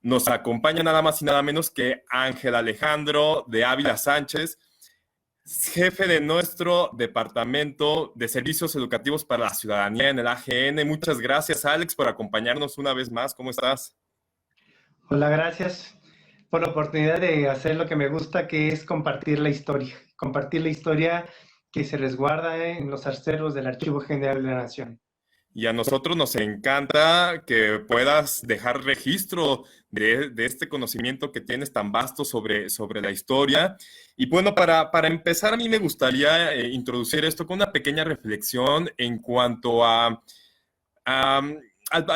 nos acompaña nada más y nada menos que Ángel Alejandro de Ávila Sánchez, jefe de nuestro Departamento de Servicios Educativos para la Ciudadanía en el AGN. Muchas gracias, Alex, por acompañarnos una vez más. ¿Cómo estás? Hola, gracias por la oportunidad de hacer lo que me gusta, que es compartir la historia que se resguarda en los archivos del Archivo General de la Nación. Y a nosotros nos encanta que puedas dejar registro de este conocimiento que tienes tan vasto sobre la historia. Y bueno, para empezar, a mí me gustaría introducir esto con una pequeña reflexión en cuanto al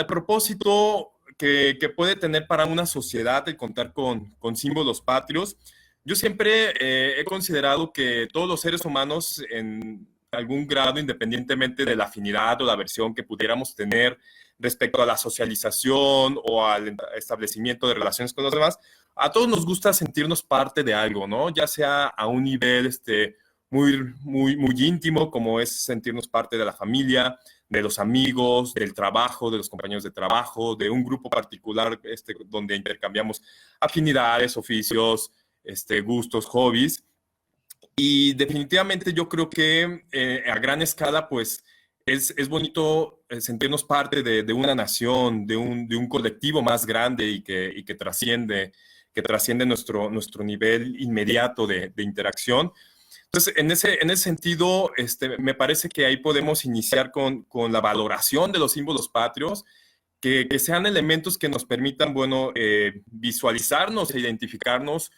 propósito que puede tener para una sociedad el contar con símbolos patrios. Yo siempre he considerado que todos los seres humanos en algún grado, independientemente de la afinidad o la aversión que pudiéramos tener respecto a la socialización o al establecimiento de relaciones con los demás, a todos nos gusta sentirnos parte de algo, ¿no? Ya sea a un nivel muy íntimo, como es sentirnos parte de la familia, de los amigos, del trabajo, de los compañeros de trabajo, de un grupo particular donde intercambiamos afinidades, oficios, gustos, hobbies. Y definitivamente yo creo que a gran escala, pues, es bonito sentirnos parte de una nación, de un colectivo más grande y que trasciende nuestro nivel inmediato de interacción. Entonces, en ese sentido, me parece que ahí podemos iniciar con la valoración de los símbolos patrios, que sean elementos que nos permitan, bueno, visualizarnos e identificarnos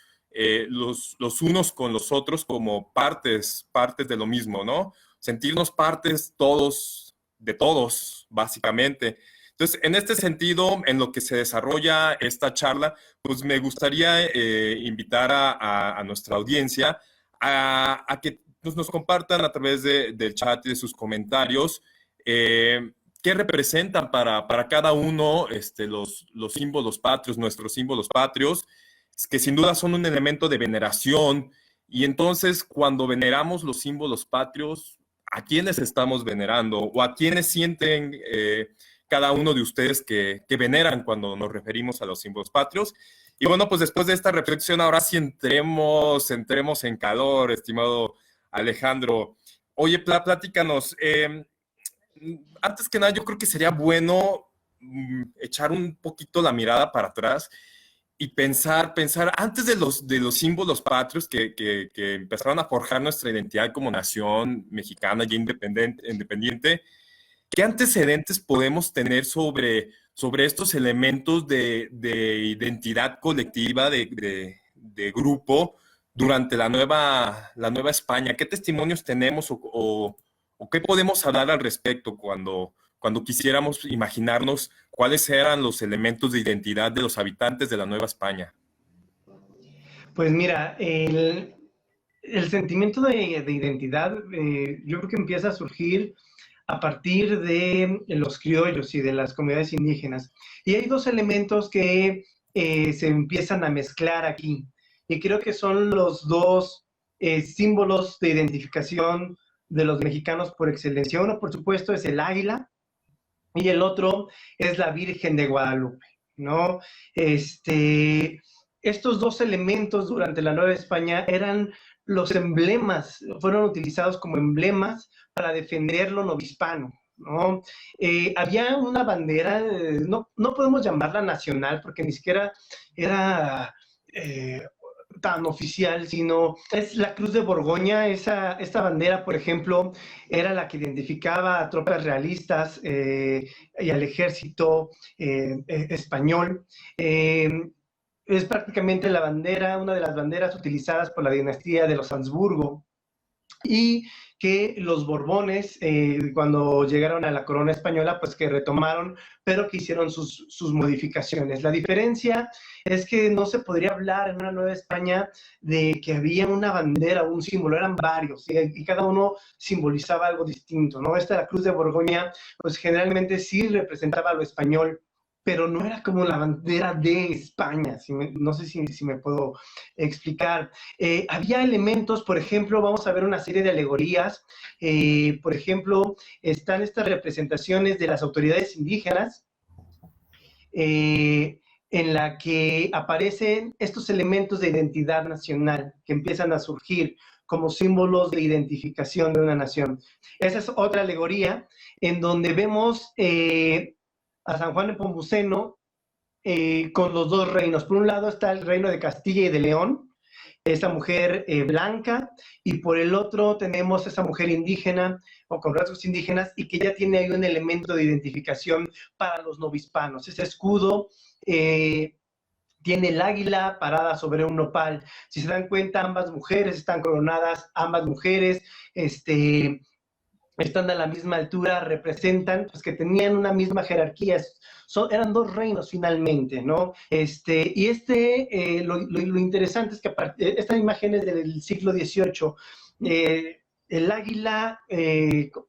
los unos con los otros como partes de lo mismo, ¿no? Sentirnos partes todos, de todos, básicamente. Entonces, en este sentido, en lo que se desarrolla esta charla, pues me gustaría invitar a nuestra audiencia a que pues, nos compartan a través del chat y de sus comentarios qué representan para cada uno los símbolos patrios, nuestros símbolos patrios, que sin duda son un elemento de veneración. Y entonces, cuando veneramos los símbolos patrios, ¿a quiénes estamos venerando? ¿O a quiénes sienten cada uno de ustedes que veneran cuando nos referimos a los símbolos patrios? Y bueno, pues después de esta reflexión, ahora sí entremos en calor, estimado Alejandro. Oye, platícanos. Antes que nada, yo creo que sería bueno echar un poquito la mirada para atrás y pensar antes de los símbolos patrios que empezaron a forjar nuestra identidad como nación mexicana ya independiente, ¿qué antecedentes podemos tener sobre estos elementos de identidad colectiva, de grupo, durante la nueva España? ¿Qué testimonios tenemos o qué podemos hablar al respecto cuando quisiéramos imaginarnos cuáles eran los elementos de identidad de los habitantes de la Nueva España? Pues mira, el sentimiento de identidad yo creo que empieza a surgir a partir de los criollos y de las comunidades indígenas. Y hay dos elementos que se empiezan a mezclar aquí. Y creo que son los dos símbolos de identificación de los mexicanos por excelencia. Uno, por supuesto, es el águila y el otro es la Virgen de Guadalupe, ¿no? Estos dos elementos durante la Nueva España eran los emblemas, fueron utilizados como emblemas para defender lo novohispano, ¿no? Había una bandera, no podemos llamarla nacional porque ni siquiera era tan oficial, sino es la Cruz de Borgoña. Esta bandera, por ejemplo, era la que identificaba a tropas realistas y al ejército español. Es prácticamente la bandera, una de las banderas utilizadas por la dinastía de los Habsburgo, y que los Borbones, cuando llegaron a la corona española, pues que retomaron, pero que hicieron sus modificaciones. La diferencia es que no se podría hablar en una Nueva España de que había una bandera, un símbolo, eran varios, y cada uno simbolizaba algo distinto, ¿no? La Cruz de Borgoña, pues generalmente sí representaba lo español, pero no era como la bandera de España, no sé si me puedo explicar. Había elementos, por ejemplo, vamos a ver una serie de alegorías, por ejemplo, están estas representaciones de las autoridades indígenas, en la que aparecen estos elementos de identidad nacional que empiezan a surgir como símbolos de identificación de una nación. Esa es otra alegoría en donde vemos a San Juan Nepomuceno con los dos reinos. Por un lado está el reino de Castilla y de León, esa mujer blanca, y por el otro tenemos esa mujer indígena o con rasgos indígenas y que ya tiene ahí un elemento de identificación para los novohispanos. Ese escudo tiene el águila parada sobre un nopal. Si se dan cuenta, ambas mujeres están coronadas, ambas mujeres están a la misma altura, representan pues, que tenían una misma jerarquía, eran dos reinos finalmente, ¿no? Lo interesante es que estas imágenes del siglo XVIII, el águila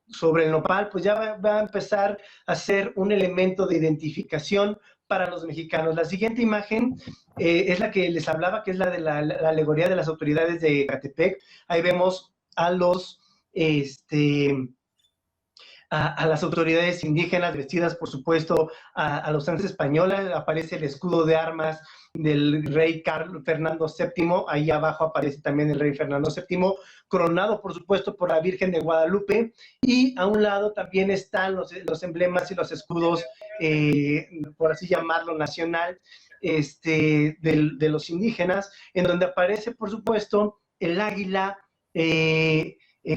sobre el nopal, pues ya va a empezar a ser un elemento de identificación para los mexicanos. La siguiente imagen es la que les hablaba, que es la de la alegoría de las autoridades de Ecatepec. Ahí vemos a los a las autoridades indígenas vestidas, por supuesto, a los antes españoles. Aparece el escudo de armas del rey Fernando VII, ahí abajo aparece también el rey Fernando VII, coronado, por supuesto, por la Virgen de Guadalupe, y a un lado también están los emblemas y los escudos, por así llamarlo, nacional, de los indígenas, en donde aparece, por supuesto, el águila,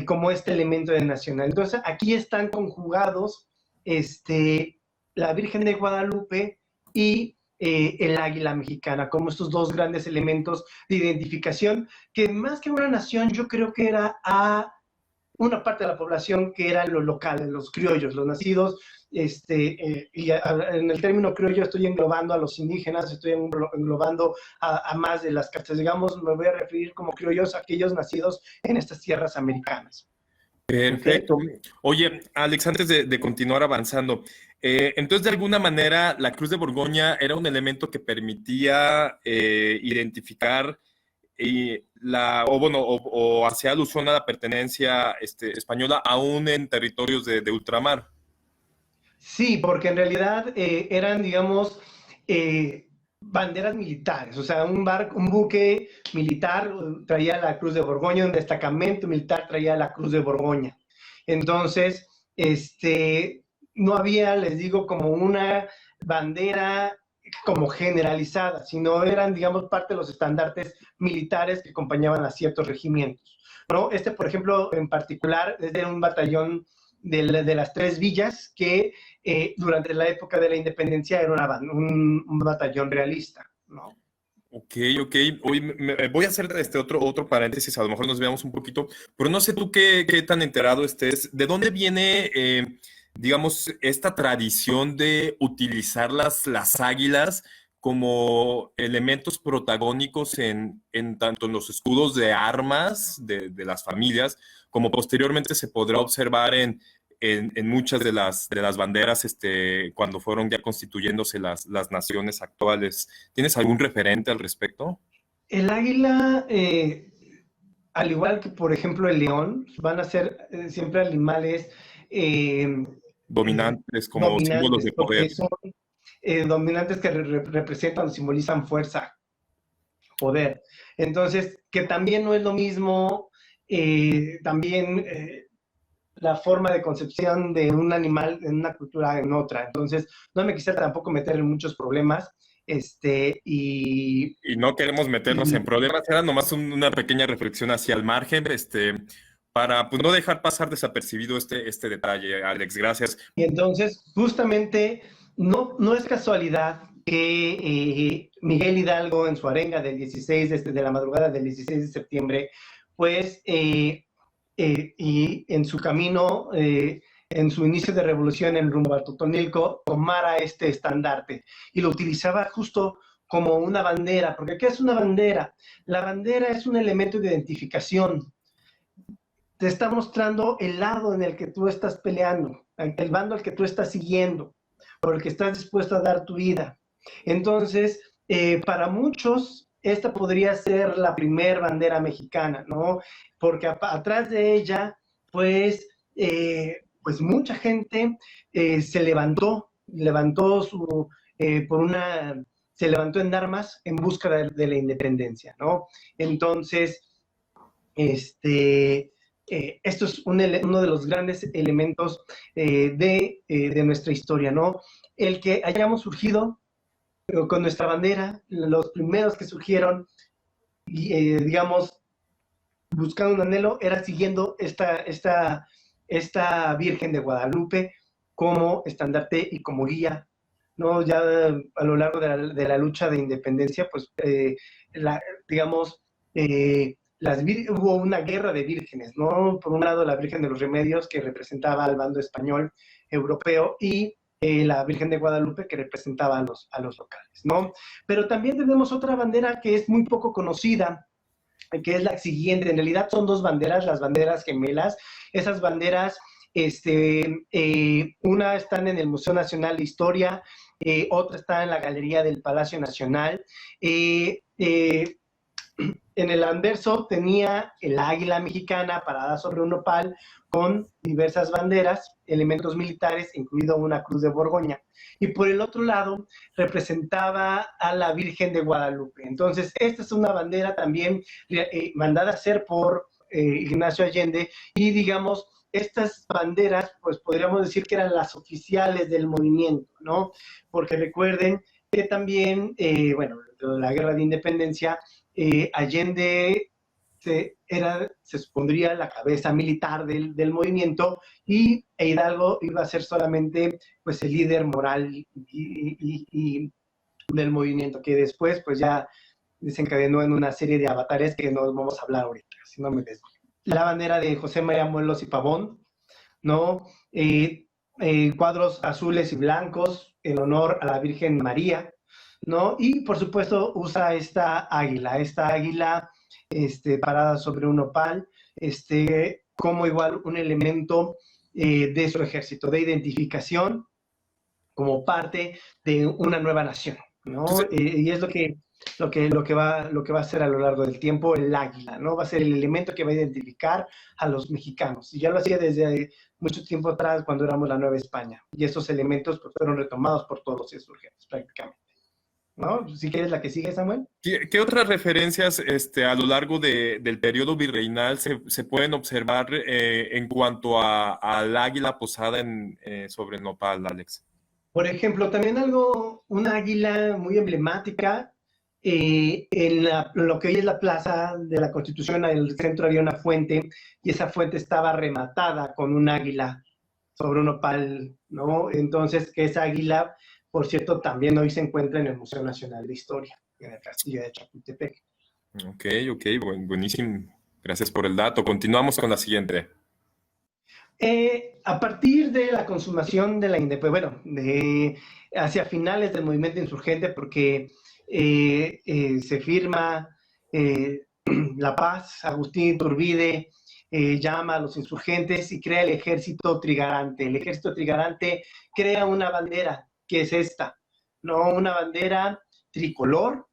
como este elemento de nacional. Entonces, aquí están conjugados la Virgen de Guadalupe y el águila mexicana, como estos dos grandes elementos de identificación, que más que una nación, yo creo que era a una parte de la población que eran los locales, los criollos, los nacidos, y en el término criollo estoy englobando a los indígenas, estoy englobando a más de las castas, digamos, me voy a referir como criollos a aquellos nacidos en estas tierras americanas. Perfecto. ¿Okay? Oye, Alex, antes de continuar avanzando, entonces de alguna manera la Cruz de Borgoña era un elemento que permitía identificar o hacía alusión a la pertenencia española aún en territorios de ultramar. Sí, porque en realidad eran, digamos, banderas militares, o sea, un buque militar traía la Cruz de Borgoña, un destacamento militar traía la Cruz de Borgoña. Entonces, no había, les digo, como una bandera como generalizada, sino eran, digamos, parte de los estandartes militares que acompañaban a ciertos regimientos, ¿no? Por ejemplo, en particular, es de un batallón de las Tres Villas que durante la época de la independencia era un batallón realista, ¿no? Ok. Hoy voy a hacer otro paréntesis, a lo mejor nos veamos un poquito, pero no sé tú qué tan enterado estés. ¿De dónde viene, digamos, esta tradición de utilizar las águilas como elementos protagónicos tanto en los escudos de armas de las familias, como posteriormente se podrá observar en muchas de las banderas cuando fueron ya constituyéndose las naciones actuales? ¿Tienes algún referente al respecto? El águila, al igual que por ejemplo el león, van a ser siempre animales dominantes, como símbolos de poder. Son dominantes que representan o simbolizan fuerza, poder. Entonces, que también no es lo mismo, la forma de concepción de un animal en una cultura en otra. Entonces, no me quisiera tampoco meter en muchos problemas. Y no queremos meternos en problemas, era nomás una pequeña reflexión hacia el margen, para pues, no dejar pasar desapercibido este detalle, Alex, gracias. Y entonces, justamente, no es casualidad que Miguel Hidalgo en su arenga del 16, de la madrugada del 16 de septiembre, pues, y en su camino, en su inicio de revolución en rumbo a Totonilco, tomara este estandarte y lo utilizaba justo como una bandera, porque ¿qué es una bandera? La bandera es un elemento de identificación. Te está mostrando el lado en el que tú estás peleando, el bando al que tú estás siguiendo, por el que estás dispuesto a dar tu vida. Entonces, para muchos, esta podría ser la primer bandera mexicana, ¿no? Porque atrás de ella, pues mucha gente se levantó por una se levantó en armas en busca de la independencia, ¿no? Entonces, esto es uno de los grandes elementos de nuestra historia, ¿no? El que hayamos surgido con nuestra bandera, los primeros que surgieron, digamos, buscando un anhelo, era siguiendo esta Virgen de Guadalupe como estandarte y como guía, ¿no? Ya a lo largo de la lucha de independencia, pues, digamos, hubo una guerra de vírgenes, ¿no? Por un lado, la Virgen de los Remedios, que representaba al bando español europeo, y la Virgen de Guadalupe, que representaba a los locales, ¿no? Pero también tenemos otra bandera que es muy poco conocida, que es la siguiente. En realidad son dos banderas, las banderas gemelas. Esas banderas, una está en el Museo Nacional de Historia, otra está en la Galería del Palacio Nacional. En el anverso tenía el águila mexicana parada sobre un nopal con diversas banderas, elementos militares, incluido una cruz de Borgoña. Y por el otro lado representaba a la Virgen de Guadalupe. Entonces, esta es una bandera también mandada a hacer por Ignacio Allende, y digamos, estas banderas, pues podríamos decir que eran las oficiales del movimiento, ¿no? Porque recuerden que también, bueno, la guerra de independencia, Allende se supondría la cabeza militar del movimiento, y Hidalgo iba a ser solamente, pues, el líder moral y del movimiento, que después pues ya desencadenó en una serie de avatares que no vamos a hablar ahorita, si no me desvío. La bandera de José María Morelos y Pavón, ¿no? Cuadros azules y blancos en honor a la Virgen María, ¿no? Y por supuesto usa esta águila parada sobre un nopal, como igual un elemento de su ejército, de identificación como parte de una nueva nación, ¿no? Entonces, Y es lo que va a ser a lo largo del tiempo el águila, ¿no? Va a ser el elemento que va a identificar a los mexicanos. Y ya lo hacía desde mucho tiempo atrás, cuando éramos la Nueva España. Y esos elementos, pues, fueron retomados por todos los insurgentes, prácticamente, ¿no? Si quieres la que sigue, Samuel. ¿qué otras referencias a lo largo del periodo virreinal se pueden observar en cuanto al águila posada sobre el nopal, Alex? Por ejemplo, también una águila muy emblemática, lo que hoy es la Plaza de la Constitución. En el centro había una fuente, y esa fuente estaba rematada con un águila sobre un nopal, ¿no? Entonces, que esa águila, por cierto, también hoy se encuentra en el Museo Nacional de Historia, en el Castillo de Chapultepec. Ok, buenísimo. Gracias por el dato. Continuamos con la siguiente. A partir de la consumación de la independencia, bueno, hacia finales del movimiento insurgente, porque se firma la paz, Agustín Iturbide llama a los insurgentes y crea el Ejército Trigarante. El Ejército Trigarante crea una bandera, que es esta, ¿no? Una bandera tricolor.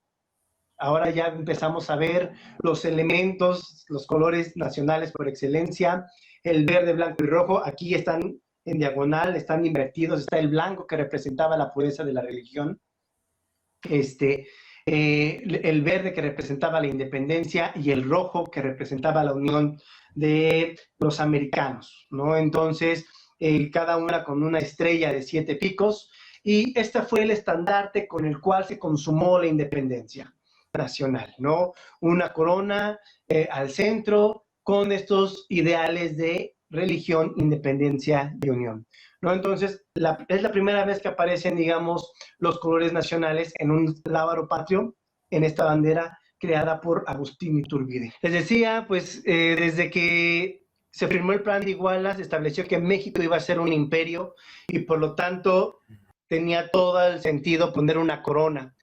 Ahora ya empezamos a ver los elementos, los colores nacionales por excelencia, el verde, blanco y rojo. Aquí están en diagonal, están invertidos. Está el blanco, que representaba la pureza de la religión, el verde, que representaba la independencia, y el rojo, que representaba la unión de los americanos, ¿no? Entonces, cada una con una estrella de 7 picos, y este fue el estandarte con el cual se consumó la independencia nacional, ¿no? Una corona al centro, con estos ideales de religión, independencia y unión, ¿no? Entonces, es la primera vez que aparecen, digamos, los colores nacionales en un lábaro patrio, en esta bandera creada por Agustín Iturbide. Les decía, pues, desde que se firmó el Plan de Iguala, se estableció que México iba a ser un imperio, y por lo tanto tenía todo el sentido poner una corona,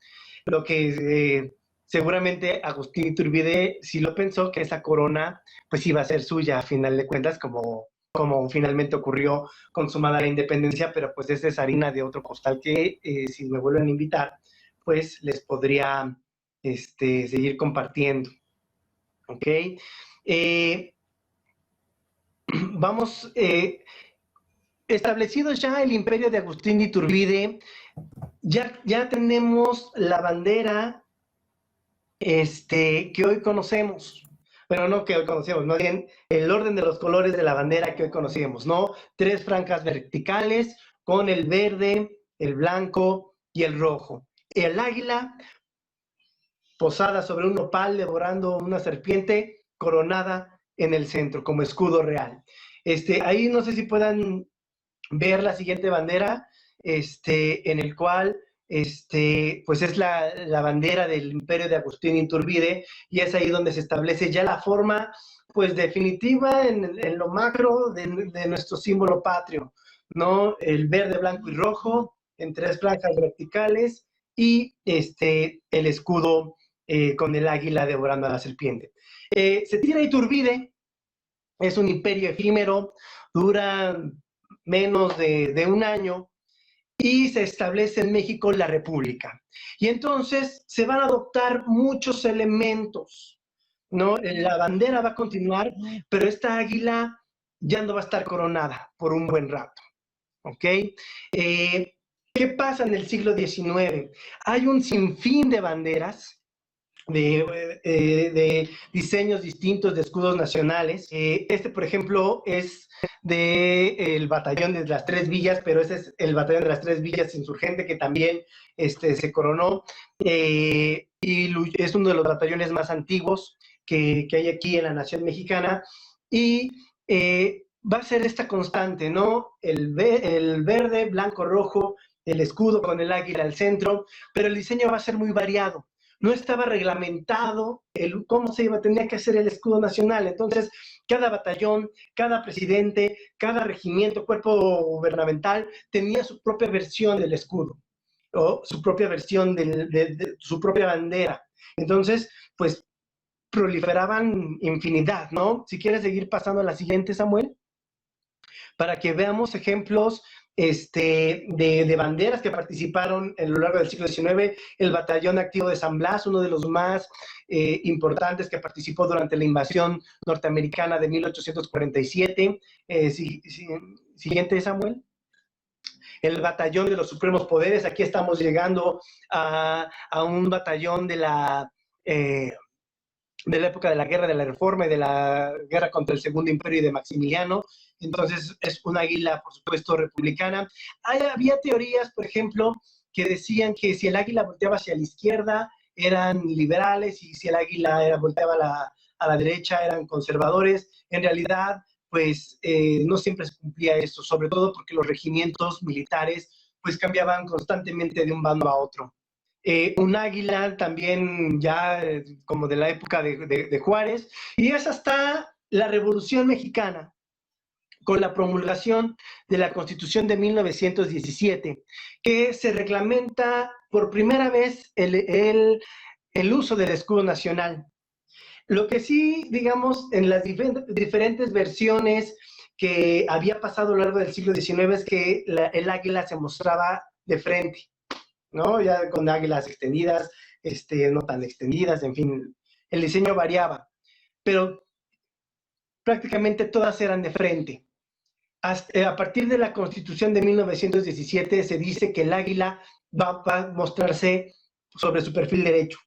lo que seguramente Agustín Iturbide sí lo pensó, que esa corona pues iba a ser suya a final de cuentas, como finalmente ocurrió consumada la independencia. Pero pues esa es harina de otro costal, que si me vuelven a invitar, pues les podría seguir compartiendo. ¿Ok? Vamos, establecido ya el imperio de Agustín Iturbide, ya tenemos la bandera que hoy conocemos. Bueno, no que hoy conocemos, más bien el orden de los colores de la bandera que hoy conocemos, ¿no? 3 franjas verticales con el verde, el blanco y el rojo. El águila posada sobre un nopal devorando una serpiente coronada en el centro como escudo real. Ahí no sé si puedan ver la siguiente bandera, en el cual pues es la bandera del imperio de Agustín Iturbide, y es ahí donde se establece ya la forma pues definitiva en lo macro de nuestro símbolo patrio, ¿no? El verde, blanco y rojo en 3 franjas verticales y el escudo con el águila devorando a la serpiente. Se tira Iturbide, es un imperio efímero, dura menos de un año, y se establece en México la República. Y entonces se van a adoptar muchos elementos, ¿no? La bandera va a continuar, pero esta águila ya no va a estar coronada por un buen rato, ¿ok? ¿Qué pasa en el siglo XIX? Hay un sinfín de banderas, de diseños distintos de escudos nacionales. Por ejemplo, es del batallón de las Tres Villas, pero ese es el batallón de las Tres Villas insurgente que también se coronó, y es uno de los batallones más antiguos que hay aquí en la nación mexicana, y va a ser esta constante, ¿no? El verde, blanco, rojo, el escudo con el águila al centro, pero el diseño va a ser muy variado. No estaba reglamentado cómo tenía que hacer el escudo nacional. Entonces, cada batallón, cada presidente, cada regimiento, cuerpo gubernamental tenía su propia versión del escudo, o su propia versión de su propia bandera. Entonces, pues proliferaban infinidad, ¿no? Si quieres seguir pasando a la siguiente, Samuel, para que veamos ejemplos de banderas que participaron a lo largo del siglo XIX, el Batallón Activo de San Blas, uno de los más importantes que participó durante la invasión norteamericana de 1847. Siguiente, Samuel. El Batallón de los Supremos Poderes, aquí estamos llegando a un batallón de la época de la Guerra de la Reforma y de la guerra contra el Segundo Imperio y de Maximiliano. Entonces es un águila, por supuesto, republicana. Había teorías, por ejemplo, que decían que si el águila volteaba hacia la izquierda eran liberales, y si el águila volteaba a la derecha eran conservadores. En realidad, pues no siempre se cumplía esto, sobre todo porque los regimientos militares pues cambiaban constantemente de un bando a otro. Un águila también ya como de la época de Juárez, y es hasta la Revolución Mexicana, con la promulgación de la Constitución de 1917, que se reglamenta por primera vez el uso del escudo nacional. Lo que sí, digamos, en las diferentes versiones que había pasado a lo largo del siglo XIX es que el águila se mostraba de frente, ¿no? Ya con águilas extendidas, no tan extendidas, en fin, el diseño variaba, pero prácticamente todas eran de frente. A partir de la Constitución de 1917 se dice que el águila va a mostrarse sobre su perfil derecho.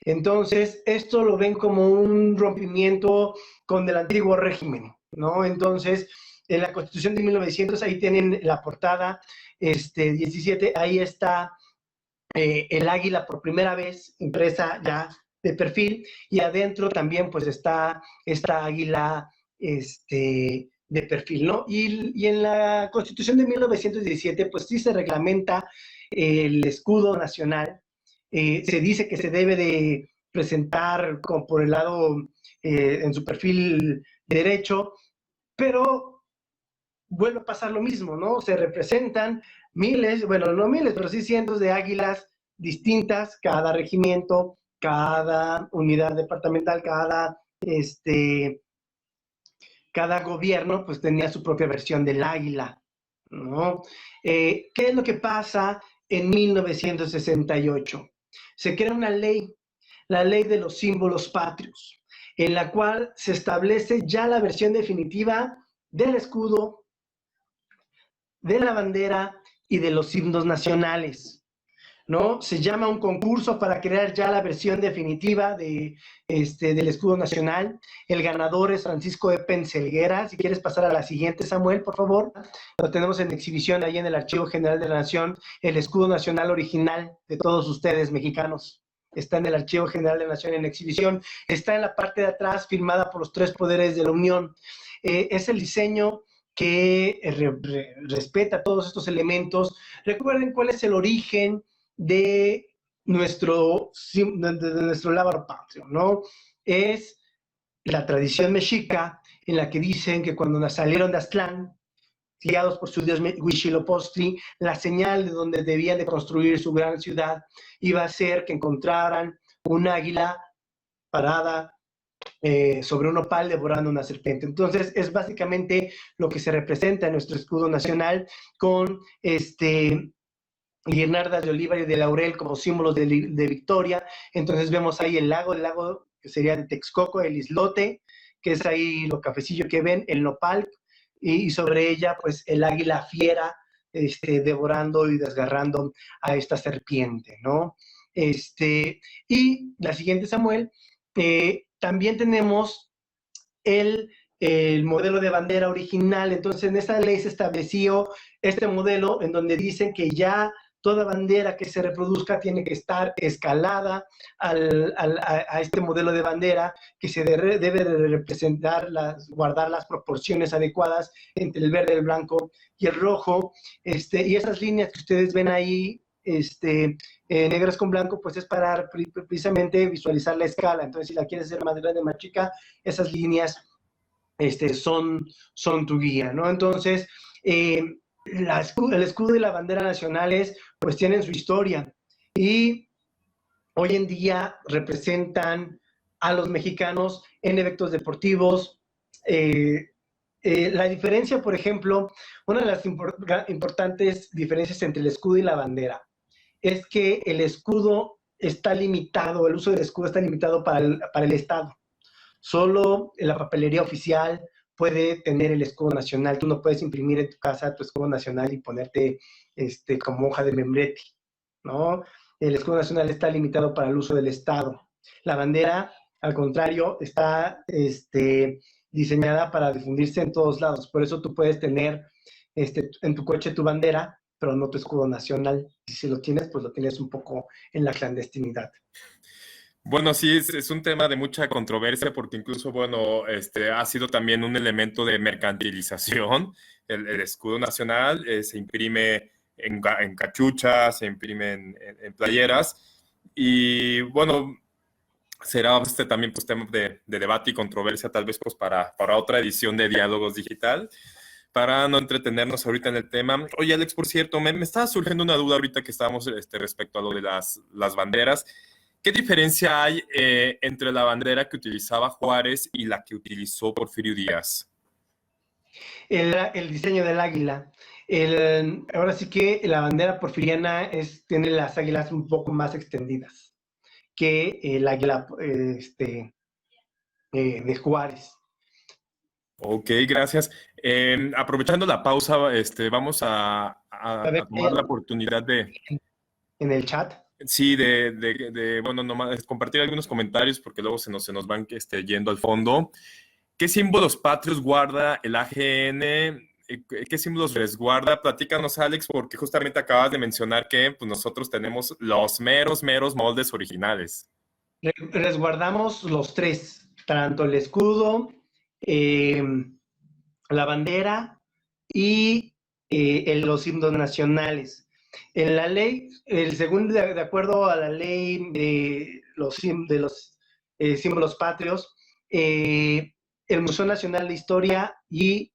Entonces, esto lo ven como un rompimiento con el antiguo régimen, ¿no? Entonces, en la Constitución de 1900, ahí tienen la portada 17, ahí está el águila por primera vez impresa ya de perfil, y adentro también pues está esta águila de perfil, ¿no? Y en la Constitución de 1917 pues sí se reglamenta el escudo nacional. Se dice que se debe de presentar por el lado en su perfil derecho, pero vuelve a pasar lo mismo, ¿no? Se representan miles, bueno, no miles, pero sí cientos de águilas distintas, cada regimiento, cada unidad departamental, cada gobierno, pues tenía su propia versión del águila, ¿no? ¿Qué es lo que pasa en 1968? Se crea una ley, la Ley de los Símbolos Patrios, en la cual se establece ya la versión definitiva del escudo, de la bandera y de los himnos nacionales. ¿no? Se llama un concurso para crear ya la versión definitiva del escudo nacional. El ganador es Francisco de Penselguera. Si quieres pasar a la siguiente, Samuel, por favor. Lo tenemos en exhibición ahí en el Archivo General de la Nación, el escudo nacional original de todos ustedes, mexicanos. Está en el Archivo General de la Nación en exhibición. Está en la parte de atrás, firmada por los tres poderes de la Unión. Es el diseño que respeta todos estos elementos. Recuerden cuál es el origen de nuestro lábaro patrio, ¿no? Es la tradición mexica en la que dicen que cuando salieron de Aztlán, guiados por su dios Huitzilopochtli, la señal de donde debían de construir su gran ciudad iba a ser que encontraran un águila parada sobre un opal devorando una serpiente. Entonces, es básicamente lo que se representa en nuestro escudo nacional con guirnaldas de oliva y de laurel como símbolos de victoria. Entonces vemos ahí el lago que sería de Texcoco, el islote, que es ahí lo cafecillo que ven, el nopal, y sobre ella pues el águila fiera devorando y desgarrando a esta serpiente, ¿no? Y la siguiente, Samuel, también tenemos el modelo de bandera original. Entonces en esta ley se estableció este modelo en donde dicen que ya toda bandera que se reproduzca tiene que estar escalada a este modelo de bandera, que se debe de representar, guardar las proporciones adecuadas entre el verde, el blanco y el rojo. Y esas líneas que ustedes ven ahí, negras con blanco, pues es para precisamente visualizar la escala. Entonces, si la quieres hacer más grande, más chica, esas líneas son tu guía, ¿no? Entonces, el escudo y la bandera nacionales pues tienen su historia y hoy en día representan a los mexicanos en eventos deportivos. La diferencia, por ejemplo, una de las importantes diferencias entre el escudo y la bandera es que el escudo está limitado, el uso del escudo está limitado para el Estado. Solo la papelería oficial puede tener el escudo nacional. Tú no puedes imprimir en tu casa tu escudo nacional y ponerte como hoja de membrete, ¿no? El escudo nacional está limitado para el uso del Estado. La bandera, al contrario, está diseñada para difundirse en todos lados. Por eso tú puedes tener en tu coche tu bandera, pero no tu escudo nacional. Y si lo tienes, pues lo tienes un poco en la clandestinidad. Bueno, sí, es un tema de mucha controversia porque incluso, bueno, ha sido también un elemento de mercantilización. El escudo nacional se imprime en cachuchas, se imprime en playeras y, bueno, será también pues tema de debate y controversia tal vez pues para otra edición de Diálogos Digital, para no entretenernos ahorita en el tema. Oye, Alex, por cierto, me estaba surgiendo una duda ahorita que estábamos respecto a lo de las banderas. ¿Qué diferencia hay entre la bandera que utilizaba Juárez y la que utilizó Porfirio Díaz? El diseño del águila. Ahora sí que la bandera porfiriana tiene las águilas un poco más extendidas que el águila de Juárez. Ok, gracias. Aprovechando la pausa, vamos a tomar la oportunidad de... En el chat. Sí, bueno, nomás compartir algunos comentarios porque luego se nos van yendo al fondo. ¿Qué símbolos patrios guarda el AGN? ¿Qué símbolos resguarda? Platícanos, Alex, porque justamente acabas de mencionar que pues, nosotros tenemos los meros moldes originales. Resguardamos los tres, tanto el escudo, la bandera y los himnos nacionales. En la ley, según de acuerdo a la ley de los símbolos patrios, el Museo Nacional de Historia y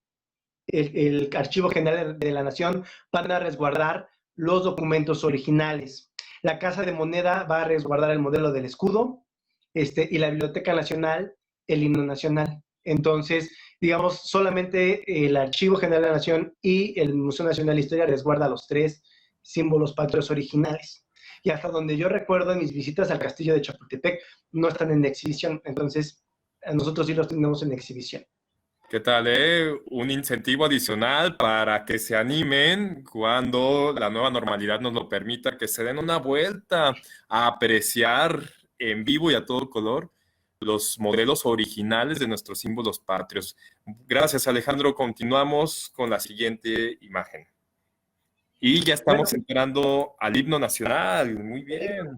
el Archivo General de la Nación van a resguardar los documentos originales. La Casa de Moneda va a resguardar el modelo del escudo y la Biblioteca Nacional el himno nacional. Entonces, digamos, solamente el Archivo General de la Nación y el Museo Nacional de Historia resguarda los tres símbolos patrios originales. Y hasta donde yo recuerdo en mis visitas al castillo de Chapultepec, no están en exhibición. Entonces, nosotros sí los tenemos en exhibición. ¿Qué tal, Un incentivo adicional para que se animen cuando la nueva normalidad nos lo permita, que se den una vuelta a apreciar en vivo y a todo color los modelos originales de nuestros símbolos patrios. Gracias, Alejandro. Continuamos con la siguiente imagen. Y ya Bueno, estamos entrando al himno nacional. Muy bien.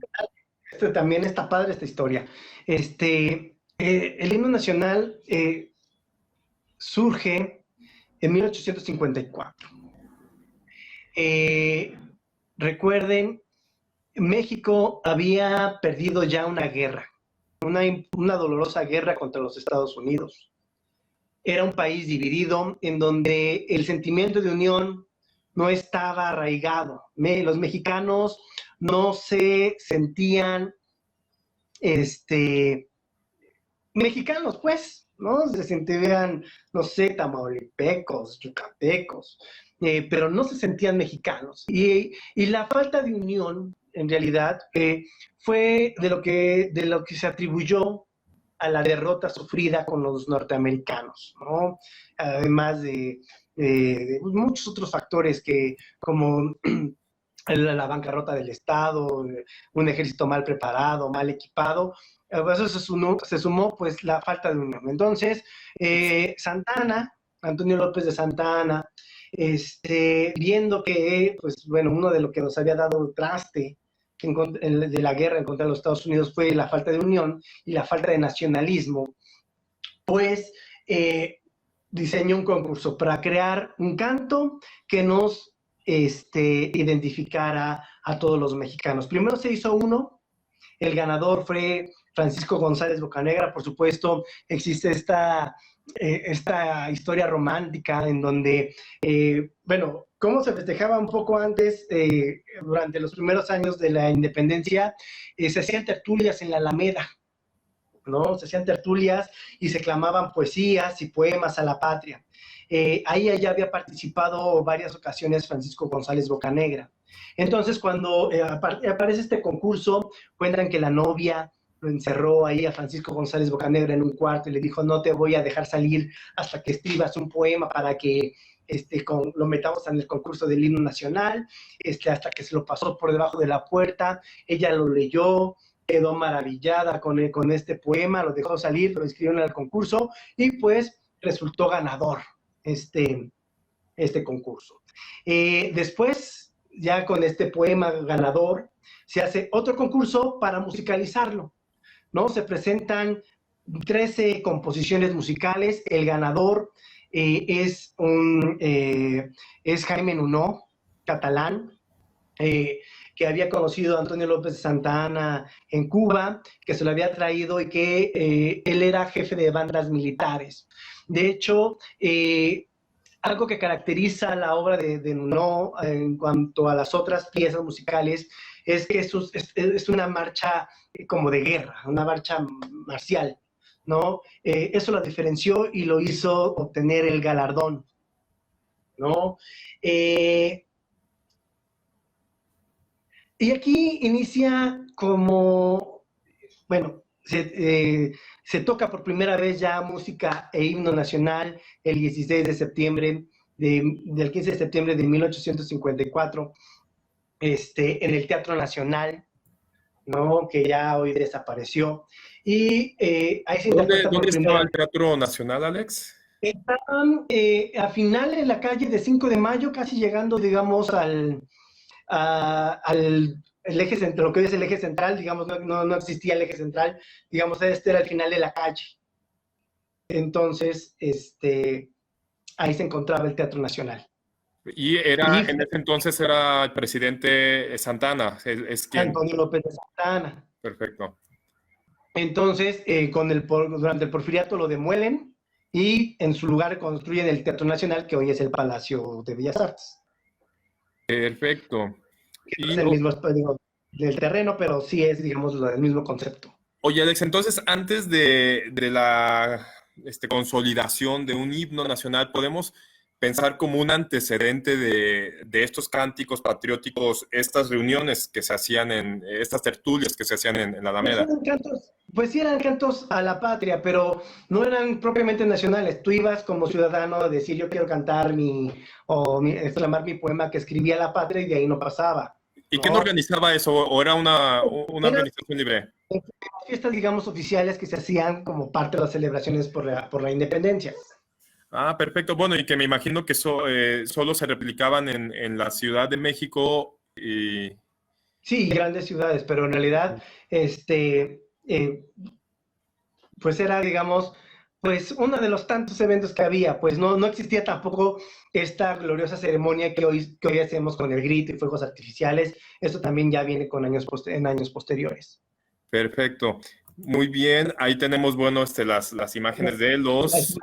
también está padre esta historia. El himno nacional surge en 1854. Recuerden, México había perdido ya una guerra, una dolorosa guerra contra los Estados Unidos. Era un país dividido en donde el sentimiento de unión no estaba arraigado. Los mexicanos no se sentían mexicanos, pues, ¿no? Se sentían, no sé, tamaulipecos, yucatecos, pero no se sentían mexicanos. Y la falta de unión, en realidad, fue de lo que se atribuyó a la derrota sufrida con los norteamericanos, ¿no? Además de muchos otros factores que, como la bancarrota del Estado, un ejército mal preparado, mal equipado, eso se sumó pues la falta de unión. Entonces, Santana, Antonio López de Santa Anna, viendo que, pues bueno, uno de lo que nos había dado traste de la guerra en contra de los Estados Unidos fue la falta de unión y la falta de nacionalismo, pues diseñó un concurso para crear un canto que nos identificara a todos los mexicanos. Primero se hizo uno, el ganador fue Francisco González Bocanegra. Por supuesto, existe esta historia romántica en donde, bueno, cómo se festejaba un poco antes, durante los primeros años de la independencia, se hacían tertulias en la Alameda, ¿no? Se hacían tertulias y se clamaban poesías y poemas a la patria. Ahí ya había participado varias ocasiones Francisco González Bocanegra. Entonces, cuando aparece este concurso, cuentan que la novia lo encerró ahí a Francisco González Bocanegra en un cuarto y le dijo: no te voy a dejar salir hasta que escribas un poema para que lo metamos en el concurso del himno nacional, hasta que se lo pasó por debajo de la puerta. Ella lo leyó, quedó maravillada con este poema, lo dejó salir, lo inscribió en el concurso y pues resultó ganador este concurso. Después, ya con este poema ganador, se hace otro concurso para musicalizarlo, ¿no? Se presentan 13 composiciones musicales. El ganador es Jaime Nuno, catalán, que había conocido a Antonio López de Santa Anna en Cuba, que se lo había traído y que él era jefe de bandas militares. De hecho, algo que caracteriza la obra de Nuno en cuanto a las otras piezas musicales es que es una marcha como de guerra, una marcha marcial, ¿no? Eso lo diferenció y lo hizo obtener el galardón, ¿no? Y aquí inicia como, bueno, se toca por primera vez ya música e himno nacional el 16 de septiembre, del 15 de septiembre de 1854, en el Teatro Nacional, ¿no? Que ya hoy desapareció. Y ahí se interpreta por ¿Dónde estaba primera el Teatro Nacional, Alex? Estaban a final en la calle de 5 de Mayo, casi llegando, digamos, al el eje central, lo que es el eje central, digamos, no existía el eje central, digamos, este era el final de la calle. Entonces, ahí se encontraba el Teatro Nacional. Y en ese entonces era el presidente Santana, es quien. Antonio López de Santa Anna. Perfecto. Entonces, durante el Porfiriato lo demuelen y en su lugar construyen el Teatro Nacional, que hoy es el Palacio de Bellas Artes. Perfecto. Que no es el mismo del terreno, pero sí es, digamos, el mismo concepto. Oye, Alex, entonces antes de la consolidación de un himno nacional, ¿podemos pensar como un antecedente de estos cánticos patrióticos, estas reuniones que se hacían estas tertulias que se hacían en la Alameda? Pues sí eran cantos a la patria, pero no eran propiamente nacionales. Tú ibas como ciudadano a decir yo quiero cantar exclamar mi poema que escribía a la patria y de ahí no pasaba, ¿Y quién ¿no? organizaba eso? ¿O era una Eran organización libre? fiestas, digamos, oficiales que se hacían como parte de las celebraciones por la independencia. Ah, perfecto. Bueno, y que me imagino que solo se replicaban en la Ciudad de México y... Sí, grandes ciudades, pero en realidad, este, pues era, digamos, pues uno de los tantos eventos que había, pues no existía tampoco esta gloriosa ceremonia que hoy hacemos con el grito y fuegos artificiales. Esto también ya viene con en años posteriores. Perfecto. Muy bien. Ahí tenemos, bueno, las imágenes de los...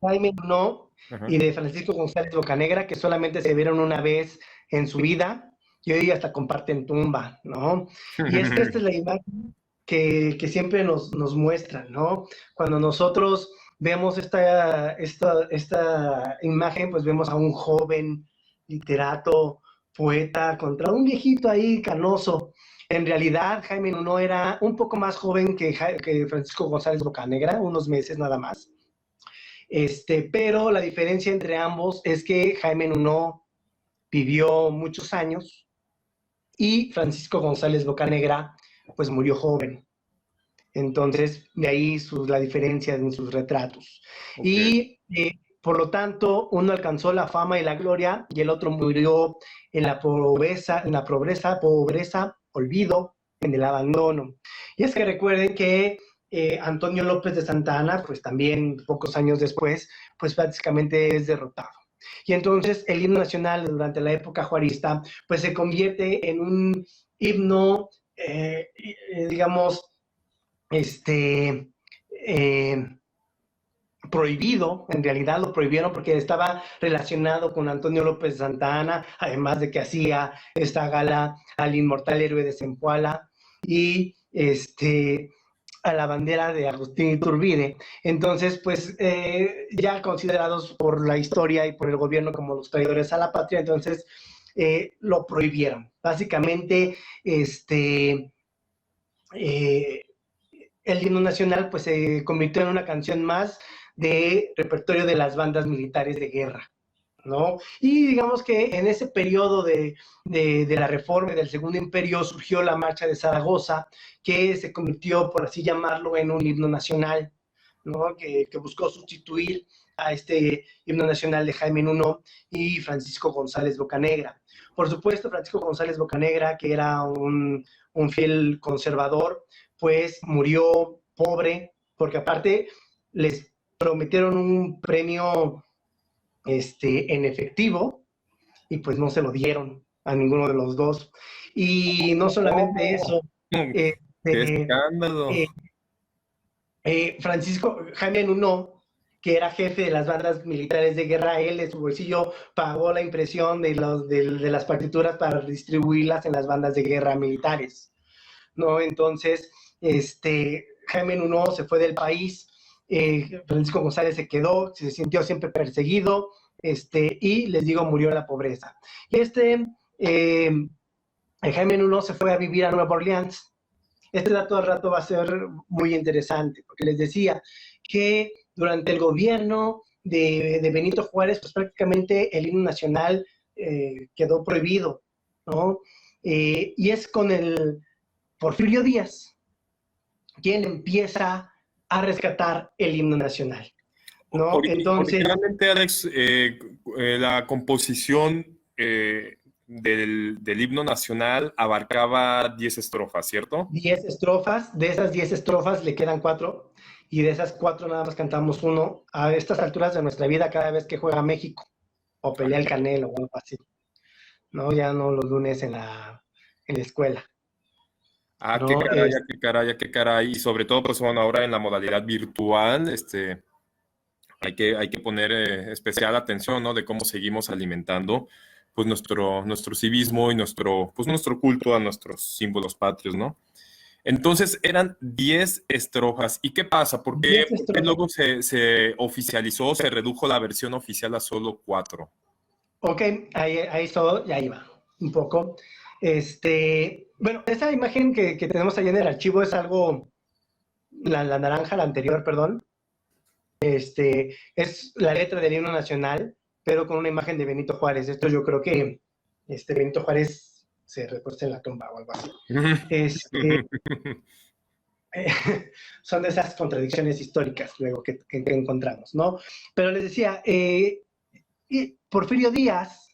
Jaime No ajá. y de Francisco González Bocanegra, que solamente se vieron una vez en su vida y hoy hasta comparten tumba, ¿no? Y es que esta es la imagen que siempre nos muestran, ¿no? Cuando nosotros vemos esta imagen, pues vemos a un joven literato, poeta, contra un viejito ahí canoso. En realidad, Jaime Nuno era un poco más joven que Francisco González Bocanegra, unos meses nada más. Pero la diferencia entre ambos es que Jaime Nuno vivió muchos años y Francisco González Bocanegra pues murió joven. Entonces, de ahí la diferencia en sus retratos. Ok. Y por lo tanto, uno alcanzó la fama y la gloria y el otro murió en la pobreza, olvido, en el abandono. Y es que recuerden que Antonio López de Santa Anna, pues también pocos años después, pues prácticamente es derrotado. Y entonces el himno nacional durante la época juarista, pues se convierte en un himno, digamos, este, eh, prohibido, en realidad lo prohibieron porque estaba relacionado con Antonio López Santa Anna, además de que hacía esta gala al inmortal héroe de Zempoala y a la bandera de Agustín Iturbide. Entonces, pues ya considerados por la historia y por el gobierno como los traidores a la patria, entonces lo prohibieron. Básicamente, eh, el himno nacional pues se convirtió en una canción más de repertorio de las bandas militares de guerra, ¿no? Y digamos que en ese periodo de la reforma del Segundo Imperio surgió la Marcha de Zaragoza, que se convirtió, por así llamarlo, en un himno nacional, ¿no? Que buscó sustituir a este himno nacional de Jaime Nuno y Francisco González Bocanegra. Por supuesto, Francisco González Bocanegra, que era un fiel conservador, pues murió pobre, porque aparte les prometieron un premio en efectivo y pues no se lo dieron a ninguno de los dos. Y no solamente ¿Cómo? eso, este, ¡Qué escándalo! Francisco Jaime Nuno, que era jefe de las bandas militares de guerra, él de su bolsillo pagó la impresión de las partituras para distribuirlas en las bandas de guerra militares, ¿no? Entonces, Jaime Nuno se fue del país, Francisco González se quedó, se sintió siempre perseguido, y les digo, murió en la pobreza. Y eh, Jaime Nuno se fue a vivir a Nueva Orleans. Este dato al rato va a ser muy interesante, porque les decía que durante el gobierno de Benito Juárez, pues prácticamente el himno nacional quedó prohibido, ¿no? Y es con el Porfirio Díaz quien empieza a rescatar el himno nacional, ¿no? Entonces, Originalmente, Alex, la composición del himno nacional abarcaba 10 estrofas, ¿cierto? 10 estrofas, de esas 10 estrofas le quedan 4 y de esas 4 nada más cantamos uno a estas alturas de nuestra vida cada vez que juega México o pelea el Canelo o algo así, ¿no? Ya no los lunes en la escuela, Ah, qué ¿no? caray, ah, qué caray, ah, qué caray. Y sobre todo, pues bueno, ahora en la modalidad virtual, hay que poner especial atención, ¿no? De cómo seguimos alimentando, pues nuestro civismo y nuestro culto a nuestros símbolos patrios, ¿no? Entonces eran 10 estrofas. ¿Y qué pasa? Diez Por qué estrofas. luego se oficializó, se redujo la versión oficial a solo 4? Ok, ahí todo, ya iba un poco. Bueno, esa imagen que tenemos ahí en el archivo es algo la naranja, la anterior, perdón, es la letra del himno nacional, pero con una imagen de Benito Juárez. Esto yo creo que Benito Juárez se repuesta en la tumba o algo así. Son de esas contradicciones históricas luego que encontramos, ¿no? Pero les decía, Porfirio Díaz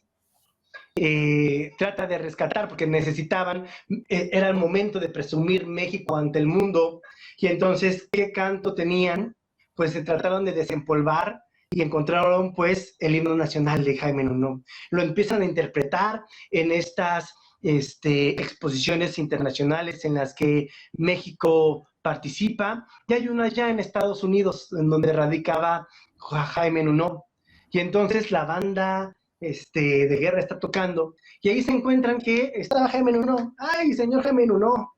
trata de rescatar, porque necesitaban, era el momento de presumir México ante el mundo, y entonces, ¿qué canto tenían? Pues se trataron de desempolvar y encontraron pues el himno nacional de Jaime Nuno. Lo empiezan a interpretar en estas exposiciones internacionales en las que México participa, y hay una ya en Estados Unidos en donde radicaba Jaime Nuno, y entonces la banda de guerra está tocando, y ahí se encuentran que estaba Jaime Nuno. ¡Ay, señor Jaime Nuno!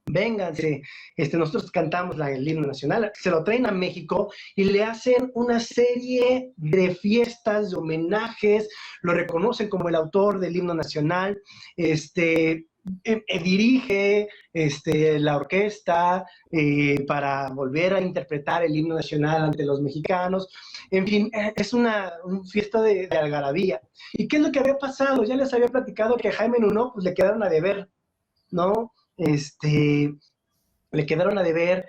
Vénganse, nosotros cantamos el himno nacional, se lo traen a México y le hacen una serie de fiestas, de homenajes, lo reconocen como el autor del himno nacional, dirige la orquesta para volver a interpretar el himno nacional ante los mexicanos. En fin, es una fiesta de algarabía. ¿Y qué es lo que había pasado? Ya les había platicado que a Jaime Nuno pues, le quedaron a deber, ¿no? Le quedaron a deber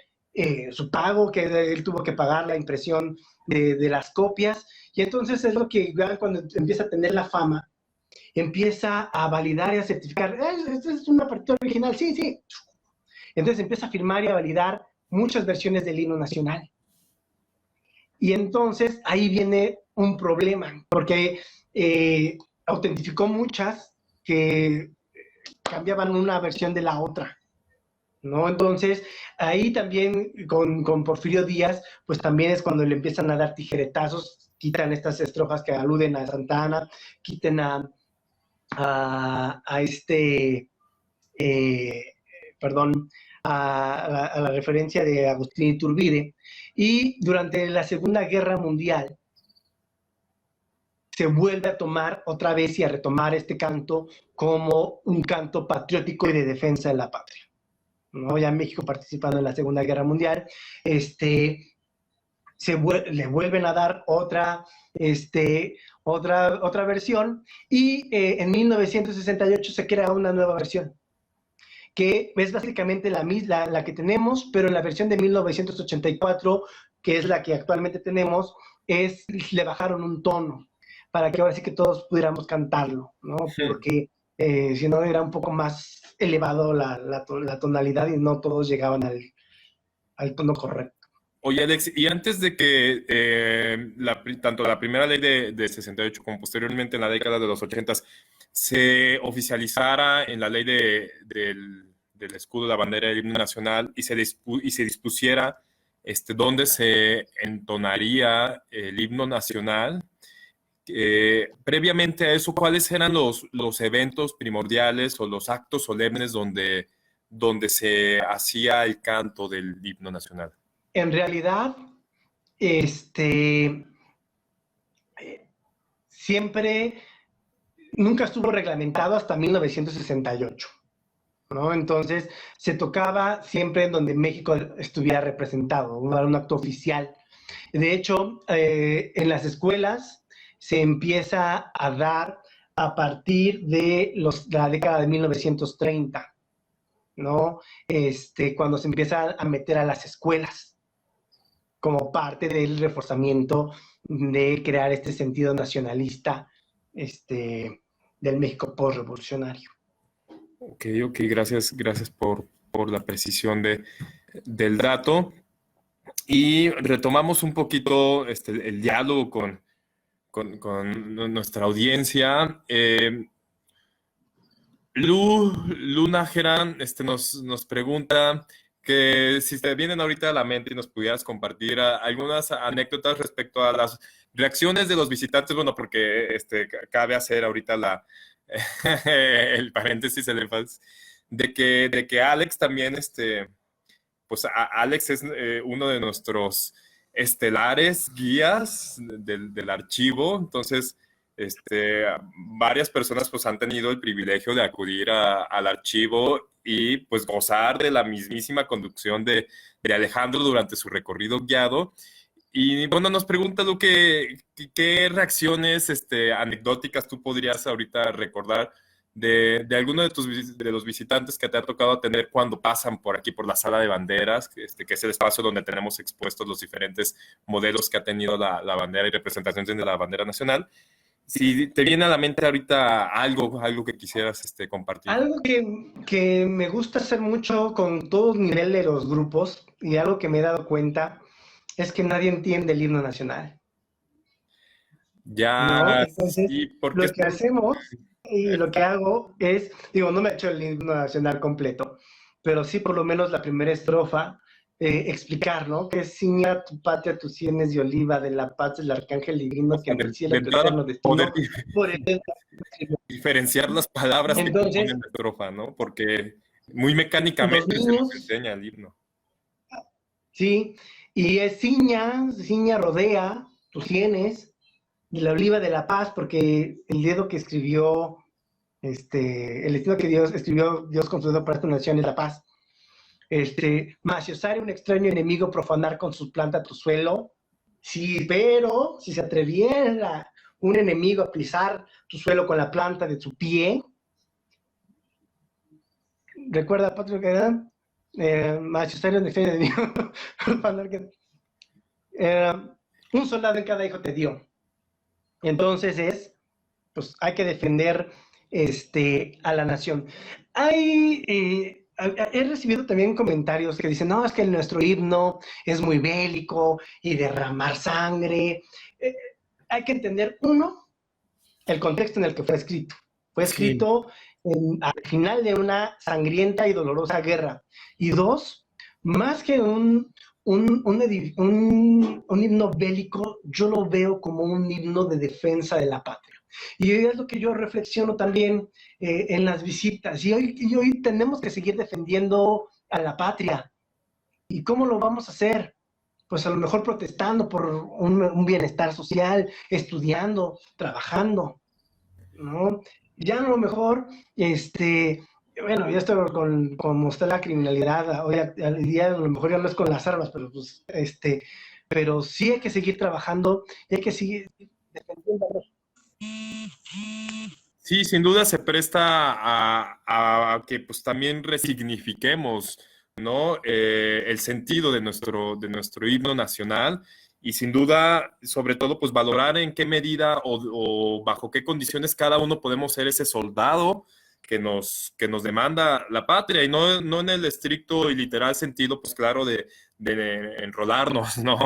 su pago, que él tuvo que pagar la impresión de las copias, y entonces es lo que cuando empieza a tener la fama, empieza a validar y a certificar, esta es una partitura original, sí, sí. Entonces empieza a firmar y a validar muchas versiones del himno nacional. Y entonces ahí viene un problema, porque autentificó muchas que cambiaban una versión de la otra, ¿no? Entonces, ahí también con Porfirio Díaz, pues también es cuando le empiezan a dar tijeretazos, quitan estas estrofas que aluden a Santa Ana, quiten perdón, a la referencia de Agustín Iturbide, y durante la Segunda Guerra Mundial se vuelve a tomar otra vez y a retomar este canto como un canto patriótico y de defensa de la patria, ¿no? Ya México participando en la Segunda Guerra Mundial, le vuelven a dar otra versión, y en 1968 se crea una nueva versión, que es básicamente la misma, la que tenemos, pero en la versión de 1984, que es la que actualmente tenemos, le bajaron un tono, para que ahora sí que todos pudiéramos cantarlo, ¿no? Porque si no era un poco más elevado la tonalidad y no todos llegaban al tono correcto. Oye, Alex, y antes de que tanto la primera ley de 68 como posteriormente en la década de los 80 se oficializara en la ley del escudo, la bandera del himno nacional, y se dispusiera dónde se entonaría el himno nacional, previamente a eso, ¿cuáles eran los eventos primordiales o los actos solemnes donde se hacía el canto del himno nacional? En realidad, siempre, nunca estuvo reglamentado hasta 1968, ¿no? Entonces, se tocaba siempre en donde México estuviera representado, ¿no? Era un acto oficial. De hecho, en las escuelas se empieza a dar a partir de la década de 1930, ¿no? Cuando se empieza a meter a las escuelas como parte del reforzamiento de crear este sentido nacionalista del México postrevolucionario. Ok, gracias por la precisión del dato. Y retomamos un poquito el diálogo con nuestra audiencia. Luna Geran nos pregunta que si te vienen ahorita a la mente y nos pudieras compartir algunas anécdotas respecto a las reacciones de los visitantes, bueno, porque cabe hacer ahorita el paréntesis, el énfasis, de que Alex también, pues Alex es uno de nuestros estelares guías del archivo, entonces varias personas pues han tenido el privilegio de acudir al archivo y pues gozar de la mismísima conducción de Alejandro durante su recorrido guiado. Y bueno, nos pregunta Luque, ¿qué reacciones anecdóticas tú podrías ahorita recordar de alguno de los visitantes que te ha tocado tener cuando pasan por aquí, por la sala de banderas, que es el espacio donde tenemos expuestos los diferentes modelos que ha tenido la bandera y representaciones de la bandera nacional? Si te viene a la mente ahorita algo que quisieras compartir. Algo que me gusta hacer mucho con todo nivel de los grupos y algo que me he dado cuenta es que nadie entiende el himno nacional, ¿no? Ya, Entonces, sí, porque lo que hacemos y lo que hago es, digo, no me he hecho el himno nacional completo, pero sí por lo menos la primera estrofa, explicar, ¿no? Que es ciña tu patria, tus sienes de oliva, de la paz del arcángel divino, que en el de cielo tu entrada eterno poder destino, por el... diferenciar las palabras que Entonces, componen la estrofa, ¿no? Porque muy los mecánicamente se nos niños, enseña el himno. sí, y es ciña rodea tus sienes, de la oliva de la paz, porque el dedo que escribió, el destino que Dios escribió, Dios concedió para esta nación es la paz. Mas si osare un extraño enemigo profanar con su planta tu suelo, sí, pero si se atreviera un enemigo a pisar tu suelo con la planta de su pie, recuerda, Patrio, que era, mas si osare un extraño enemigo profanar que... un soldado en cada hijo te dio. Entonces pues hay que defender a la nación. He recibido también comentarios que dicen, no, es que nuestro himno es muy bélico y derramar sangre. Hay que entender, uno, el contexto en el que fue escrito. Fue Sí, escrito al final de una sangrienta y dolorosa guerra. Y dos, más que un himno bélico, yo lo veo como un himno de defensa de la patria. Y es lo que yo reflexiono también en las visitas. Y hoy tenemos que seguir defendiendo a la patria. ¿Y cómo lo vamos a hacer? Pues a lo mejor protestando por un bienestar social, estudiando, trabajando, ¿no? Ya a lo mejor, bueno, ya estoy como está la criminalidad, hoy al día a lo mejor ya no es con las armas, pero pues, pero sí hay que seguir trabajando y hay que seguir defendiendo. sí, sin duda se presta a que pues también resignifiquemos, ¿no? El sentido de nuestro himno nacional y sin duda, sobre todo, pues valorar en qué medida o bajo qué condiciones cada uno podemos ser ese soldado que nos demanda la patria y no en el estricto y literal sentido, pues claro, de enrolarnos, ¿no?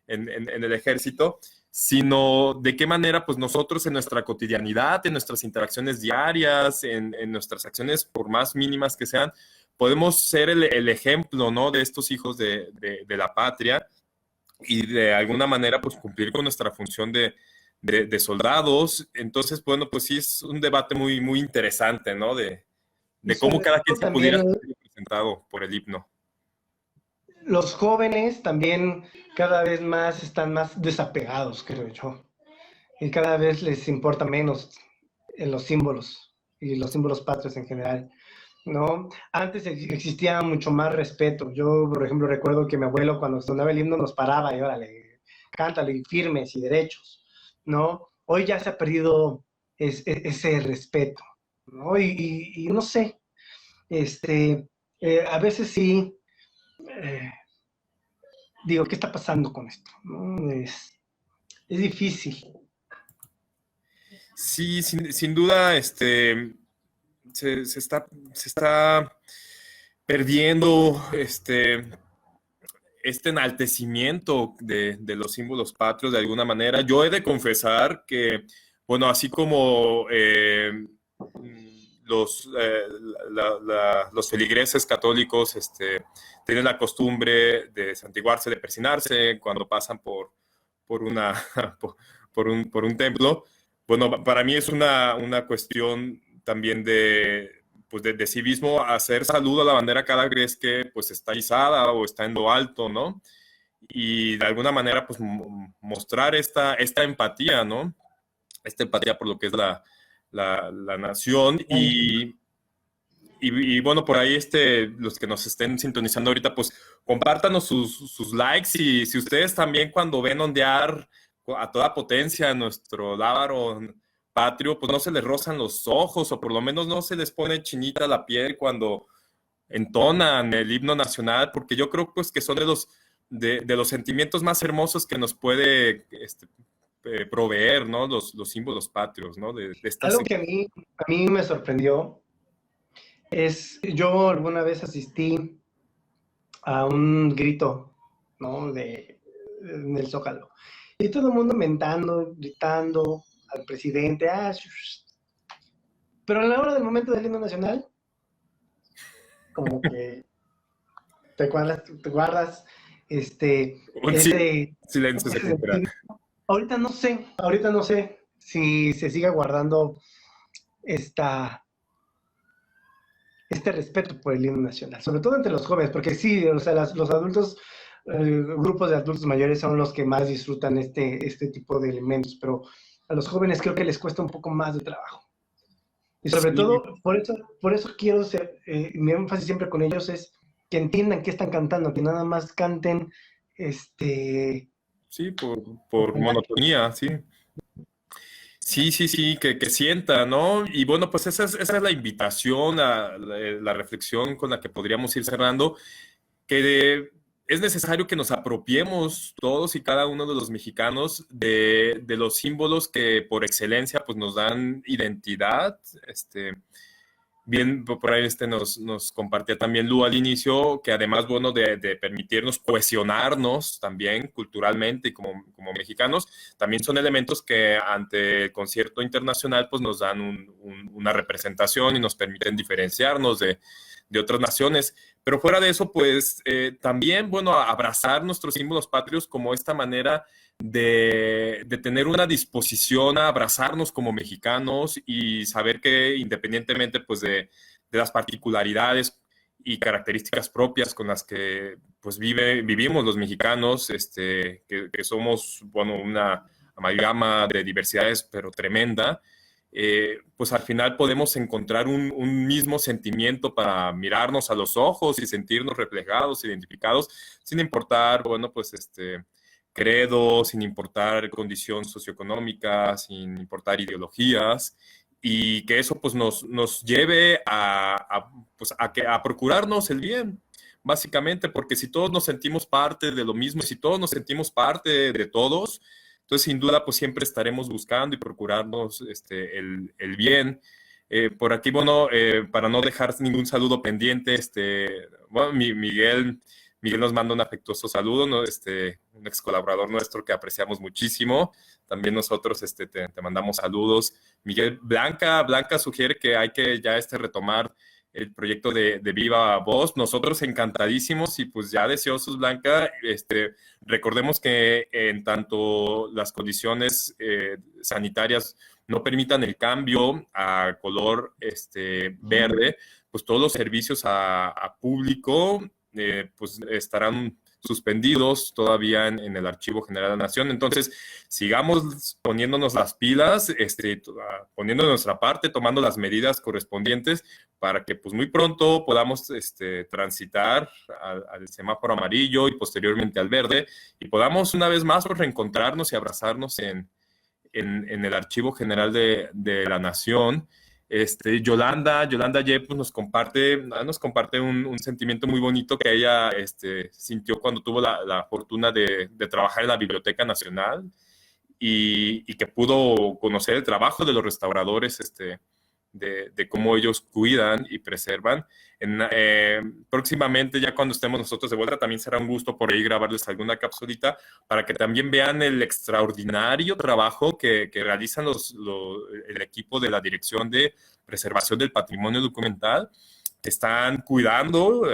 En el ejército, sino de qué manera pues nosotros en nuestra cotidianidad, en nuestras interacciones diarias, en nuestras acciones, por más mínimas que sean, podemos ser el ejemplo, ¿no? De estos hijos de la patria y de alguna manera pues cumplir con nuestra función de soldados. Entonces, bueno, pues sí es un debate muy, muy interesante, ¿no? Y De cómo sobre cada quien todo se pudiera también ser representado por el himno. los jóvenes también cada vez más están más desapegados, creo yo. Y cada vez les importa menos en los símbolos y los símbolos patrios en general, ¿no? Antes existía mucho más respeto. Yo, por ejemplo, recuerdo que mi abuelo cuando sonaba el himno nos paraba y órale, cántale, y firmes y derechos, ¿no? Hoy ya se ha perdido ese respeto, ¿no? Y no sé, a veces sí, eh, digo, ¿qué está pasando con esto? ¿No? Es difícil. Sí, sin duda, se está perdiendo este enaltecimiento de los símbolos patrios de alguna manera. Yo he de confesar que, bueno, así como los feligreses católicos tienen la costumbre de santiguarse, de persinarse cuando pasan por, una, por un templo, bueno, para mí es una cuestión también pues de civismo, hacer saludo a la bandera cada vez que pues está izada o está en lo alto, ¿no? Y de alguna manera pues mostrar esta empatía, ¿no? Esta empatía por lo que es la nación y bueno, por ahí los que nos estén sintonizando ahorita, pues compártanos sus likes y si ustedes también cuando ven ondear a toda potencia nuestro lábaro patrio, pues no se les rozan los ojos o por lo menos no se les pone chinita la piel cuando entonan el himno nacional, porque yo creo pues que son de los sentimientos más hermosos que nos puede proveer, ¿no? Los símbolos patrios, ¿no? De estas... Algo que a mí me sorprendió es, yo alguna vez asistí a un grito, ¿no? En el Zócalo. Y todo el mundo mentando, gritando al presidente, pero a la hora del momento del himno nacional, como que te guardas Un silencio se ese cumplirá. sentido. Ahorita no sé si se siga guardando este respeto por el himno nacional, sobre todo entre los jóvenes, porque sí, o sea, los adultos, grupos de adultos mayores son los que más disfrutan este tipo de elementos, pero a los jóvenes creo que les cuesta un poco más de trabajo. Y sobre Sí, todo, por eso quiero ser, mi énfasis siempre con ellos es que entiendan qué están cantando, que nada más canten sí, por monotonía, sí. Sí, que sienta, ¿no? Y bueno, pues esa es la invitación, la reflexión con la que podríamos ir cerrando, que es necesario que nos apropiemos todos y cada uno de los mexicanos de los símbolos que por excelencia pues nos dan identidad. Bien, por ahí nos compartía también Lu al inicio, que además, bueno, de permitirnos cohesionarnos también culturalmente y como mexicanos, también son elementos que ante el concierto internacional pues nos dan una representación y nos permiten diferenciarnos de otras naciones. Pero fuera de eso, pues también, bueno, abrazar nuestros símbolos patrios como esta manera de tener una disposición a abrazarnos como mexicanos y saber que independientemente pues de las particularidades y características propias con las que pues vivimos los mexicanos, que somos, bueno, una amalgama de diversidades pero tremenda, pues al final podemos encontrar un mismo sentimiento para mirarnos a los ojos y sentirnos reflejados, identificados, sin importar, bueno, pues credo, sin importar condición socioeconómica, sin importar ideologías, y que eso pues nos lleve pues, a procurarnos el bien, básicamente, porque si todos nos sentimos parte de lo mismo, y si todos nos sentimos parte de todos, entonces sin duda pues siempre estaremos buscando y procurarnos el bien. Por aquí, bueno, para no dejar ningún saludo pendiente, bueno, Miguel nos manda un afectuoso saludo, ¿no? Un ex colaborador nuestro que apreciamos muchísimo. También nosotros te mandamos saludos. Miguel, Blanca sugiere que hay que ya retomar el proyecto de Viva Voz. Nosotros encantadísimos y pues ya deseosos, Blanca. Recordemos que en tanto las condiciones sanitarias no permitan el cambio a color verde, pues todos los servicios a público pues estarán suspendidos todavía en el Archivo General de la Nación. Entonces, sigamos poniéndonos las pilas, poniendo nuestra parte, tomando las medidas correspondientes para que pues muy pronto podamos transitar al semáforo amarillo y posteriormente al verde y podamos una vez más pues, reencontrarnos y abrazarnos en el Archivo General de la Nación. Yolanda Yep pues, nos comparte un sentimiento muy bonito que ella sintió cuando tuvo la fortuna de trabajar en la Biblioteca Nacional y que pudo conocer el trabajo de los restauradores, de cómo ellos cuidan y preservan. Próximamente, ya cuando estemos nosotros de vuelta, también será un gusto por ahí grabarles alguna capsulita para que también vean el extraordinario trabajo que realizan el equipo de la Dirección de Preservación del Patrimonio Documental, que están cuidando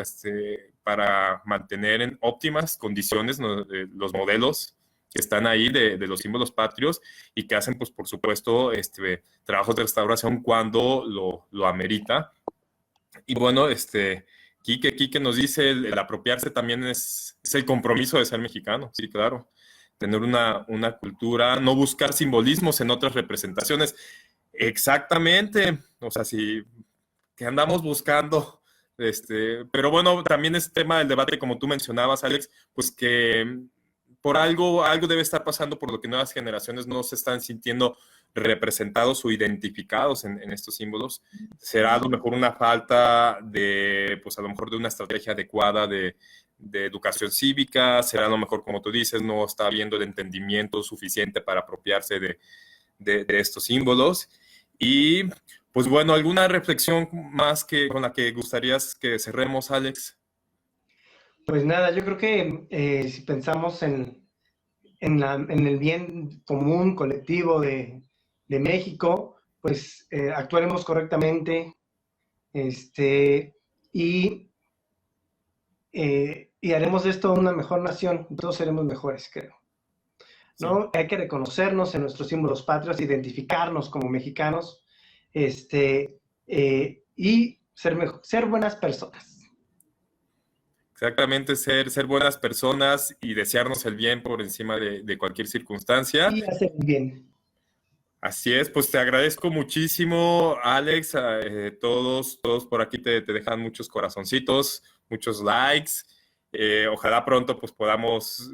para mantener en óptimas condiciones, ¿no?, los modelos que están ahí de los símbolos patrios y que hacen, pues, por supuesto, trabajos de restauración cuando lo amerita. Y bueno, Quique nos dice, el apropiarse también es el compromiso de ser mexicano, sí, claro. Tener una cultura, no buscar simbolismos en otras representaciones. Exactamente, o sea, si que andamos buscando. Pero bueno, también es tema del debate, como tú mencionabas, Alex, pues que por algo debe estar pasando por lo que nuevas generaciones no se están sintiendo representados o identificados en estos símbolos. Será a lo mejor una falta de, pues a lo mejor de una estrategia adecuada de educación cívica, será a lo mejor, como tú dices, no está habiendo el entendimiento suficiente para apropiarse de estos símbolos. Y pues bueno, ¿alguna reflexión más con la que gustarías que cerremos, Alex? Pues nada, yo creo que si pensamos en el bien común, colectivo de México, pues actuaremos correctamente, y, y haremos de esto una mejor nación. Todos seremos mejores, creo. Sí. ¿No? Hay que reconocernos en nuestros símbolos patrios, identificarnos como mexicanos, y ser buenas personas. Exactamente, ser buenas personas y desearnos el bien por encima de cualquier circunstancia. Y hacer el bien. Así es, pues te agradezco muchísimo, Alex. Todos por aquí te dejan muchos corazoncitos, muchos likes. Ojalá pronto pues podamos,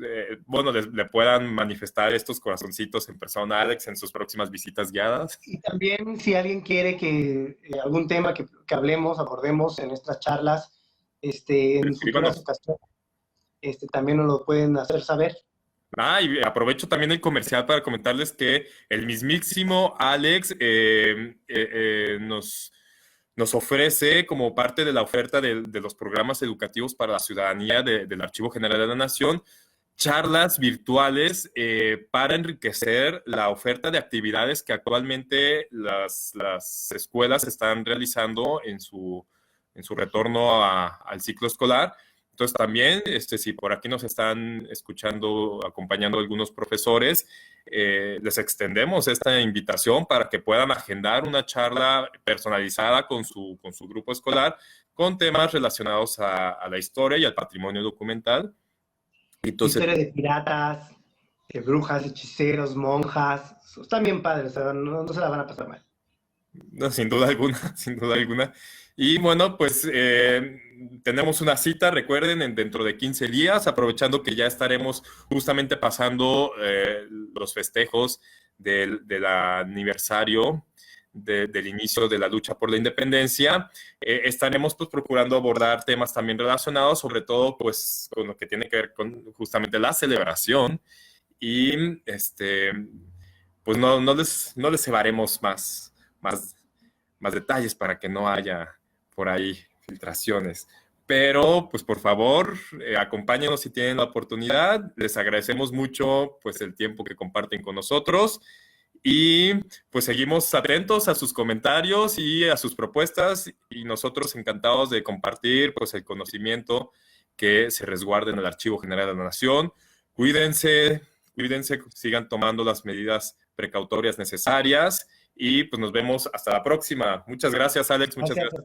bueno, le puedan manifestar estos corazoncitos en persona a Alex en sus próximas visitas guiadas. Y también si alguien quiere que algún tema que hablemos, abordemos en nuestras charlas, en futuras Escríbanos. ocasiones, también nos lo pueden hacer saber. Y aprovecho también el comercial para comentarles que el mismísimo Alex nos ofrece como parte de la oferta de los programas educativos para la ciudadanía del Archivo General de la Nación, charlas virtuales para enriquecer la oferta de actividades que actualmente las escuelas están realizando en su retorno al ciclo escolar. Entonces también, si por aquí nos están escuchando, acompañando algunos profesores, les extendemos esta invitación para que puedan agendar una charla personalizada con su grupo escolar con temas relacionados a la historia y al patrimonio documental. Entonces, Historia de piratas, de brujas, hechiceros, monjas. Están bien padres, o sea, no se la van a pasar mal. no, sin duda alguna, sin duda alguna. Y bueno, pues tenemos una cita, recuerden, dentro de 15 días, aprovechando que ya estaremos justamente pasando los festejos del aniversario del inicio de la lucha por la independencia. Estaremos pues procurando abordar temas también relacionados, sobre todo pues con lo que tiene que ver con justamente la celebración y pues no les cebaremos más detalles para que no haya por ahí filtraciones. Pero, pues por favor, acompáñenos si tienen la oportunidad. Les agradecemos mucho pues el tiempo que comparten con nosotros y pues seguimos atentos a sus comentarios y a sus propuestas y nosotros encantados de compartir pues el conocimiento que se resguarda en el Archivo General de la Nación. Cuídense, sigan tomando las medidas precautorias necesarias y pues nos vemos hasta la próxima. Muchas gracias, Alex. Muchas gracias.